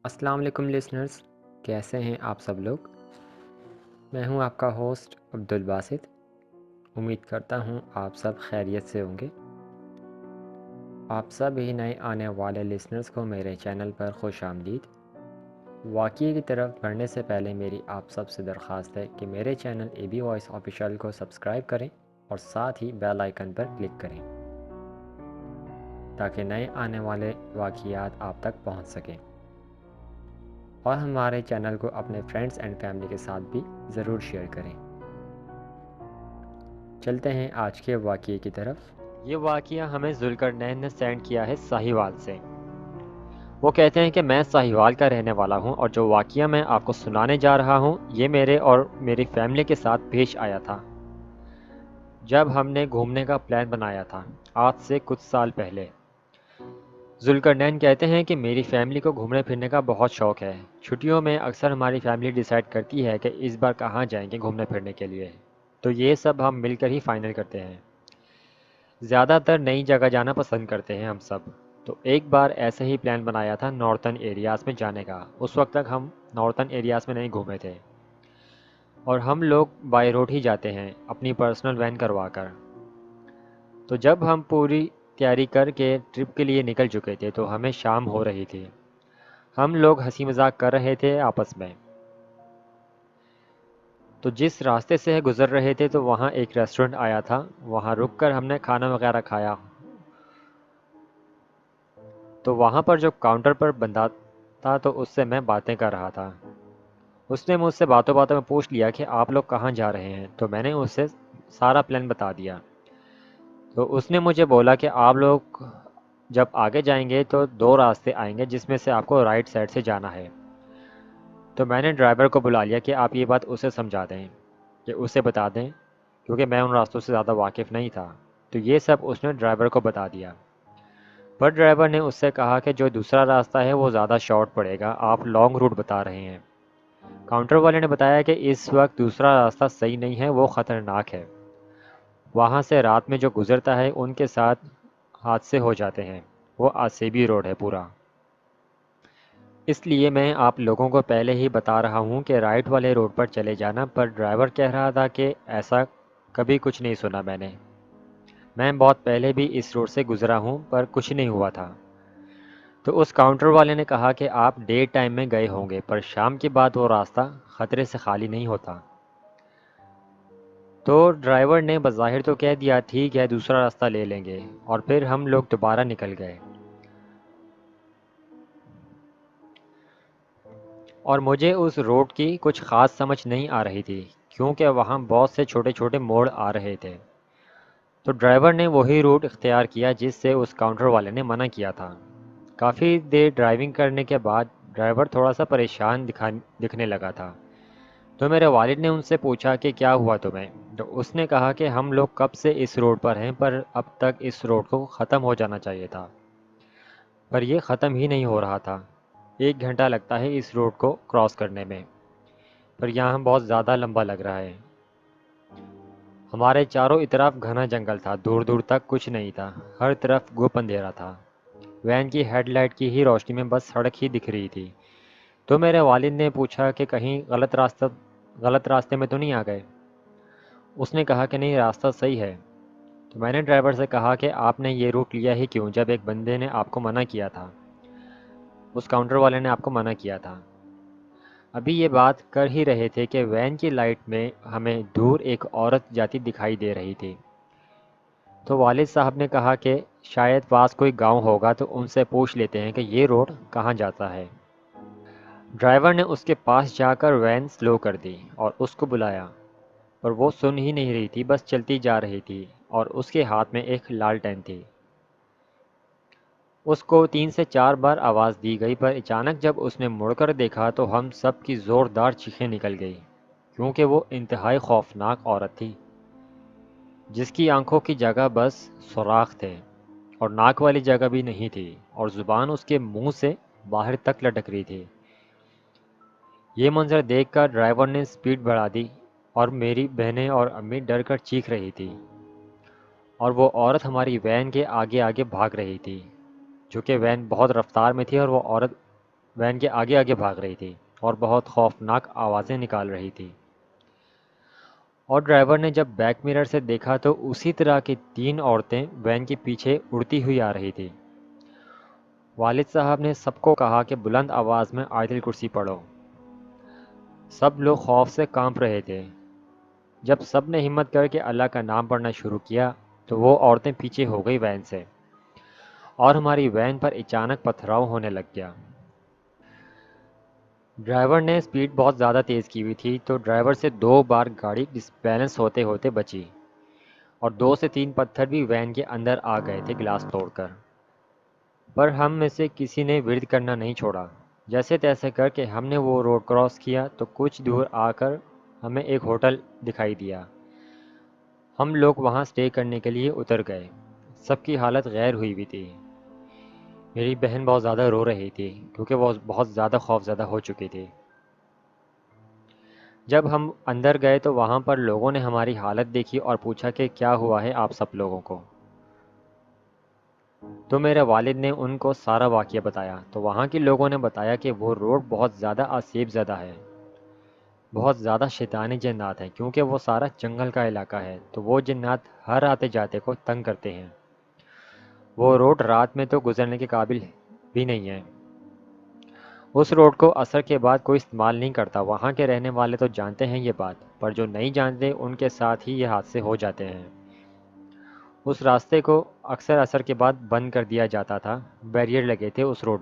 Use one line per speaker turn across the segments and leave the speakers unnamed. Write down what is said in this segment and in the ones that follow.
السلام علیکم لسنرز، کیسے ہیں آپ سب لوگ؟ میں ہوں آپ کا ہوسٹ عبدالباسط۔ امید کرتا ہوں آپ سب خیریت سے ہوں گے۔ آپ سب ہی نئے آنے والے لسنرز کو میرے چینل پر خوش آمدید۔ واقعے کی طرف بڑھنے سے پہلے میری آپ سب سے درخواست ہے کہ میرے channel A B voice official کو سبسکرائب کریں اور ساتھ ہی بیل آئیکن پر کلک کریں تاکہ نئے آنے والے واقعات آپ تک پہنچ سکیں، اور ہمارے چینل کو اپنے فرینڈز اینڈ فیملی کے ساتھ بھی ضرور شیئر کریں۔ چلتے ہیں آج کے واقعے کی طرف۔
یہ واقعہ ہمیں ذوالقرنین نے سینڈ کیا ہے ساہیوال سے۔ وہ کہتے ہیں کہ میں ساہیوال کا رہنے والا ہوں، اور جو واقعہ میں آپ کو سنانے جا رہا ہوں یہ میرے اور میری فیملی کے ساتھ پیش آیا تھا جب ہم نے گھومنے کا پلان بنایا تھا آج سے کچھ سال پہلے۔ ذوالقرنین کہتے ہیں کہ میری فیملی کو گھومنے پھرنے کا بہت شوق ہے۔ چھٹیوں میں اکثر ہماری فیملی ڈیسائیڈ کرتی ہے کہ اس بار کہاں جائیں گے گھومنے پھرنے کے لیے، تو یہ سب ہم مل کر ہی فائنل کرتے ہیں۔ زیادہ تر نئی جگہ جانا پسند کرتے ہیں ہم سب، تو ایک بار ایسے ہی پلان بنایا تھا نارتھن ایریاز میں جانے کا۔ اس وقت تک ہم نارتھن ایریاز میں نہیں گھومے تھے، اور ہم لوگ بائی روڈ ہی جاتے ہیں اپنی پرسنل وین کروا کر۔ تو جب ہم پوری تیاری کر کے ٹرپ کے لیے نکل چکے تھے تو ہمیں شام ہو رہی تھی۔ ہم لوگ ہنسی مذاق کر رہے تھے آپس میں، تو جس راستے سے گزر رہے تھے تو وہاں ایک ریسٹورنٹ آیا تھا، وہاں رک کر ہم نے کھانا وغیرہ کھایا۔ تو وہاں پر جو کاؤنٹر پر بندہ تھا تو اس سے میں باتیں کر رہا تھا۔ اس نے مجھ سے باتوں باتوں میں پوچھ لیا کہ آپ لوگ کہاں جا رہے ہیں، تو میں نے اس سے سارا پلان بتا دیا۔ تو اس نے مجھے بولا کہ آپ لوگ جب آگے جائیں گے تو دو راستے آئیں گے جس میں سے آپ کو رائٹ سائڈ سے جانا ہے۔ تو میں نے ڈرائیور کو بلا لیا کہ آپ یہ بات اسے سمجھا دیں، کہ اسے بتا دیں، کیونکہ میں ان راستوں سے زیادہ واقف نہیں تھا۔ تو یہ سب اس نے ڈرائیور کو بتا دیا، پر ڈرائیور نے اس سے کہا کہ جو دوسرا راستہ ہے وہ زیادہ شارٹ پڑے گا، آپ لانگ روٹ بتا رہے ہیں۔ کاؤنٹر والے نے بتایا کہ اس وقت دوسرا راستہ صحیح نہیں ہے، وہ خطرناک ہے، وہاں سے رات میں جو گزرتا ہے ان کے ساتھ حادثے ہو جاتے ہیں، وہ آسیبی روڈ ہے پورا۔ اس لیے میں آپ لوگوں کو پہلے ہی بتا رہا ہوں کہ رائٹ والے روڈ پر چلے جانا۔ پر ڈرائیور کہہ رہا تھا کہ ایسا کبھی کچھ نہیں سنا میں بہت پہلے بھی اس روڈ سے گزرا ہوں پر کچھ نہیں ہوا تھا۔ تو اس کاؤنٹر والے نے کہا کہ آپ ڈے ٹائم میں گئے ہوں گے، پر شام کے بعد وہ راستہ خطرے سے خالی نہیں ہوتا۔ تو ڈرائیور نے بظاہر تو کہہ دیا ٹھیک ہے دوسرا راستہ لے لیں گے، اور پھر ہم لوگ دوبارہ نکل گئے۔ اور مجھے اس روڈ کی کچھ خاص سمجھ نہیں آ رہی تھی، کیونکہ وہاں بہت سے چھوٹے چھوٹے موڑ آ رہے تھے۔ تو ڈرائیور نے وہی روٹ اختیار کیا جس سے اس کاؤنٹر والے نے منع کیا تھا۔ کافی دیر ڈرائیونگ کرنے کے بعد ڈرائیور تھوڑا سا پریشان دکھنے لگا تھا۔ تو میرے والد نے ان سے پوچھا کہ کیا ہوا تمہیں؟ تو اس نے کہا کہ ہم لوگ کب سے اس روڈ پر ہیں، پر اب تک اس روڈ کو ختم ہو جانا چاہیے تھا، پر یہ ختم ہی نہیں ہو رہا تھا۔ 1 گھنٹہ لگتا ہے اس روڈ کو کراس کرنے میں، پر یہاں بہت زیادہ لمبا لگ رہا ہے۔ ہمارے چاروں اطراف گھنا جنگل تھا، دور دور تک کچھ نہیں تھا، ہر طرف گپ اندھیرا تھا، وین کی ہیڈ لائٹ کی ہی روشنی میں بس سڑک ہی دکھ رہی تھی۔ تو میرے والد نے پوچھا کہ کہیں غلط راستے میں تو نہیں آ گئے؟ اس نے کہا کہ نہیں، راستہ صحیح ہے۔ تو میں نے ڈرائیور سے کہا کہ آپ نے یہ روٹ لیا ہی کیوں جب ایک بندے نے آپ کو منع کیا تھا، اس کاؤنٹر والے نے آپ کو منع کیا تھا۔ ابھی یہ بات کر ہی رہے تھے کہ وین کی لائٹ میں ہمیں دور ایک عورت جاتی دکھائی دے رہی تھی۔ تو والد صاحب نے کہا کہ شاید پاس کوئی گاؤں ہوگا تو ان سے پوچھ لیتے ہیں کہ یہ روڈ کہاں جاتا ہے۔ ڈرائیور نے اس کے پاس جا کر وین سلو کر دی اور اس کو بلایا، پر وہ سن ہی نہیں رہی تھی، بس چلتی جا رہی تھی، اور اس کے ہاتھ میں ایک لالٹین تھی۔ اس کو 3 سے 4 بار آواز دی گئی، پر اچانک جب اس نے مڑ کر دیکھا تو ہم سب کی زوردار چیخیں نکل گئی، کیونکہ وہ انتہائی خوفناک عورت تھی، جس کی آنکھوں کی جگہ بس سوراخ تھے، اور ناک والی جگہ بھی نہیں تھی، اور زبان اس کے منہ سے باہر تک لٹک رہی تھی۔ یہ منظر دیکھ کر ڈرائیور نے سپیڈ بڑھا دی، اور میری بہنیں اور امی ڈر کر چیخ رہی تھی، اور وہ عورت ہماری وین کے آگے آگے بھاگ رہی تھی، جو کہ وین بہت رفتار میں تھی اور وہ عورت وین کے آگے آگے بھاگ رہی تھی اور بہت خوفناک آوازیں نکال رہی تھی، اور ڈرائیور نے جب بیک میرر سے دیکھا تو اسی طرح کی 3 عورتیں وین کے پیچھے اڑتی ہوئی آ رہی تھی۔ والد صاحب نے سب کو کہا کہ بلند آواز میں آیت الکرسی پڑھو۔ سب لوگ خوف سے کانپ رہے تھے۔ جب سب نے ہمت کر کے اللہ کا نام پڑھنا شروع کیا تو وہ عورتیں پیچھے ہو گئی وین سے، اور ہماری وین پر اچانک پتھراؤ ہونے لگ گیا۔ ڈرائیور نے سپیڈ بہت زیادہ تیز کی ہوئی تھی تو ڈرائیور سے 2 بار گاڑی ڈس بیلنس ہوتے ہوتے بچی، اور 2 سے 3 پتھر بھی وین کے اندر آ گئے تھے گلاس توڑ کر، پر ہم میں سے کسی نے ورد کرنا نہیں چھوڑا۔ جیسے تیسے کر کے ہم نے وہ روڈ کراس کیا تو کچھ دور آ کر ہمیں ایک ہوٹل دکھائی دیا۔ ہم لوگ وہاں سٹے کرنے کے لیے اتر گئے۔ سب کی حالت غیر ہوئی ہوئی تھی۔ میری بہن بہت زیادہ رو رہی تھی کیونکہ وہ بہت زیادہ خوف زدہ ہو چکی تھی۔ جب ہم اندر گئے تو وہاں پر لوگوں نے ہماری حالت دیکھی اور پوچھا کہ کیا ہوا ہے آپ سب لوگوں کو۔ تو میرے والد نے ان کو سارا واقعہ بتایا تو وہاں کے لوگوں نے بتایا کہ وہ روڈ بہت زیادہ آسیب زدہ ہے، بہت زیادہ شیطانی جنات ہیں، کیونکہ وہ سارا جنگل کا علاقہ ہے تو وہ جنات ہر آتے جاتے کو تنگ کرتے ہیں۔ وہ روڈ رات میں تو گزرنے کے قابل بھی نہیں ہے۔ اس روڈ کو عصر کے بعد کوئی استعمال نہیں کرتا۔ وہاں کے رہنے والے تو جانتے ہیں یہ بات، پر جو نہیں جانتے ان کے ساتھ ہی یہ حادثے ہو جاتے ہیں۔ اس راستے کو اکثر عصر کے بعد بند کر دیا جاتا تھا، بیریئر لگے تھے اس روڈ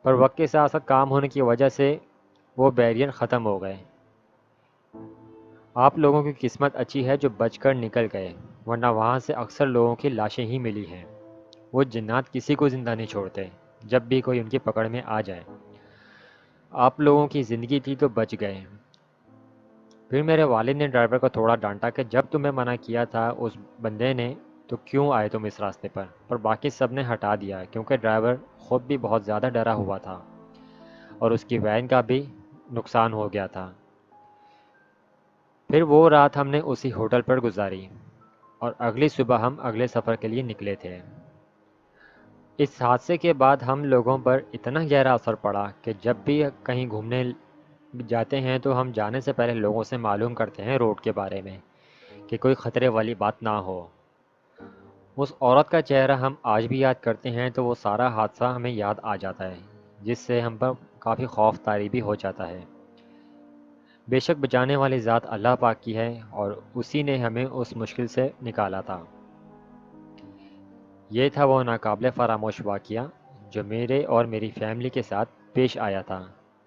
پر وقت کے ساتھ ساتھ کام ہونے کی وجہ سے وہ بیریئر ختم ہو گئے۔ آپ لوگوں کی قسمت اچھی ہے جو بچ کر نکل گئے، ورنہ وہاں سے اکثر لوگوں کی لاشیں ہی ملی ہیں۔ وہ جنات کسی کو زندہ نہیں چھوڑتے جب بھی کوئی ان کی پکڑ میں آ جائے۔ آپ لوگوں کی زندگی تھی تو بچ گئے۔ پھر میرے والد نے ڈرائیور کو تھوڑا ڈانٹا کہ جب تمہیں منع کیا تھا اس بندے نے تو کیوں آئے تم اس راستے پر باقی سب نے ہٹا دیا کیونکہ ڈرائیور خود بھی بہت زیادہ ڈرا ہوا تھا اور اس کی وین کا بھی نقصان ہو گیا تھا۔ پھر وہ رات ہم نے اسی ہوٹل پر گزاری اور اگلی صبح ہم اگلے سفر کے لیے نکلے تھے۔ اس حادثے کے بعد ہم لوگوں پر اتنا گہرا اثر پڑا کہ جب بھی کہیں گھومنے جاتے ہیں تو ہم جانے سے پہلے لوگوں سے معلوم کرتے ہیں روڈ کے بارے میں کہ کوئی خطرے والی بات نہ ہو۔ اس عورت کا چہرہ ہم آج بھی یاد کرتے ہیں تو وہ سارا حادثہ ہمیں یاد آ جاتا ہے، جس سے ہم پر کافی خوف طاری بھی ہو جاتا ہے۔ بے شک بچانے والی ذات اللہ پاک کی ہے اور اسی نے ہمیں اس مشکل سے نکالا تھا۔ یہ تھا وہ ناقابل فراموش واقعہ جو میرے اور میری فیملی کے ساتھ پیش آیا تھا۔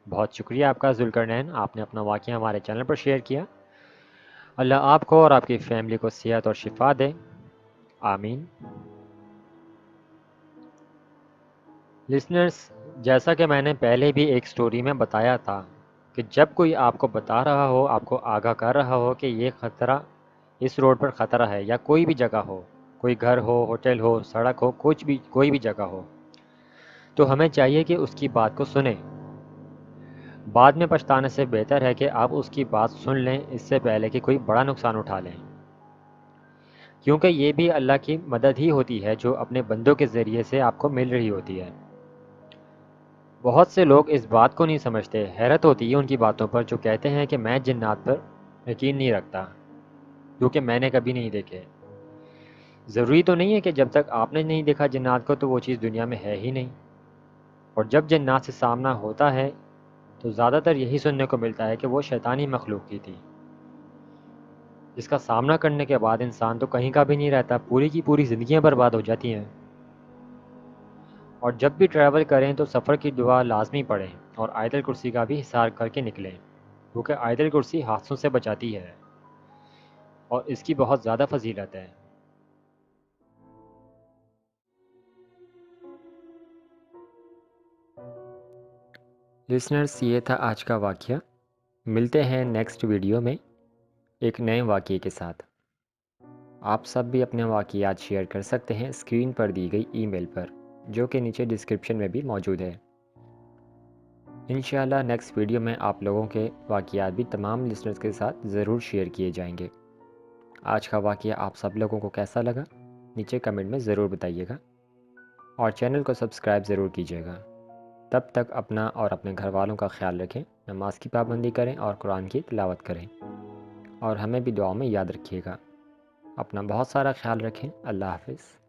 بہت شکریہ آپ کا ذوالقرنین، آپ نے اپنا واقعہ ہمارے چینل پر شیئر کیا۔ اللہ آپ کو اور آپ کی فیملی کو صحت اور شفا دے، آمین۔ لسنرز، جیسا کہ میں نے پہلے بھی ایک سٹوری میں بتایا تھا کہ جب کوئی آپ کو بتا رہا ہو، آپ کو آگاہ کر رہا ہو کہ یہ خطرہ اس روڈ پر خطرہ ہے، یا کوئی بھی جگہ ہو، کوئی گھر ہو، ہوٹل ہو، سڑک ہو، کوئی بھی جگہ ہو، تو ہمیں چاہیے کہ اس کی بات کو سنیں۔ بعد میں پچھتانے سے بہتر ہے کہ آپ اس کی بات سن لیں اس سے پہلے کہ کوئی بڑا نقصان اٹھا لیں، کیونکہ یہ بھی اللہ کی مدد ہی ہوتی ہے جو اپنے بندوں کے ذریعے سے آپ کو مل رہی ہوتی ہے۔ بہت سے لوگ اس بات کو نہیں سمجھتے، حیرت ہوتی ہے ان کی باتوں پر جو کہتے ہیں کہ میں جنات پر یقین نہیں رکھتا کیونکہ میں نے کبھی نہیں دیکھے۔ ضروری تو نہیں ہے کہ جب تک آپ نے نہیں دیکھا جنات کو تو وہ چیز دنیا میں ہے ہی نہیں، اور جب جنات سے سامنا ہوتا ہے تو زیادہ تر یہی سننے کو ملتا ہے کہ وہ شیطانی مخلوق کی تھی، جس کا سامنا کرنے کے بعد انسان تو کہیں کا بھی نہیں رہتا، پوری کی پوری زندگیاں برباد ہو جاتی ہیں۔ اور جب بھی ٹریول کریں تو سفر کی دعا لازمی پڑھیں اور آیت الکرسی کا بھی حصار کر کے نکلیں، کیونکہ آیت الکرسی حادثوں سے بچاتی ہے اور اس کی بہت زیادہ فضیلت ہے۔
لسنرز، یہ تھا آج کا واقعہ۔ ملتے ہیں نیکسٹ ویڈیو میں ایک نئے واقعے کے ساتھ۔ آپ سب بھی اپنے واقعات شیئر کر سکتے ہیں اسکرین پر دی گئی ای میل پر، جو کہ نیچے ڈسکرپشن میں بھی موجود ہے۔ انشاءاللہ نیکسٹ ویڈیو میں آپ لوگوں کے واقعات بھی تمام لسنرز کے ساتھ ضرور شیئر کیے جائیں گے۔ آج کا واقعہ آپ سب لوگوں کو کیسا لگا نیچے کمنٹ میں ضرور بتائیے گا، اور چینل کو سبسکرائب ضرور کیجیے گا۔ تب تک اپنا اور اپنے گھر والوں کا خیال رکھیں، نماز کی پابندی کریں اور قرآن کی تلاوت کریں، اور ہمیں بھی دعاؤں میں یاد رکھیے گا۔ اپنا بہت سارا خیال رکھیں۔ اللہ حافظ۔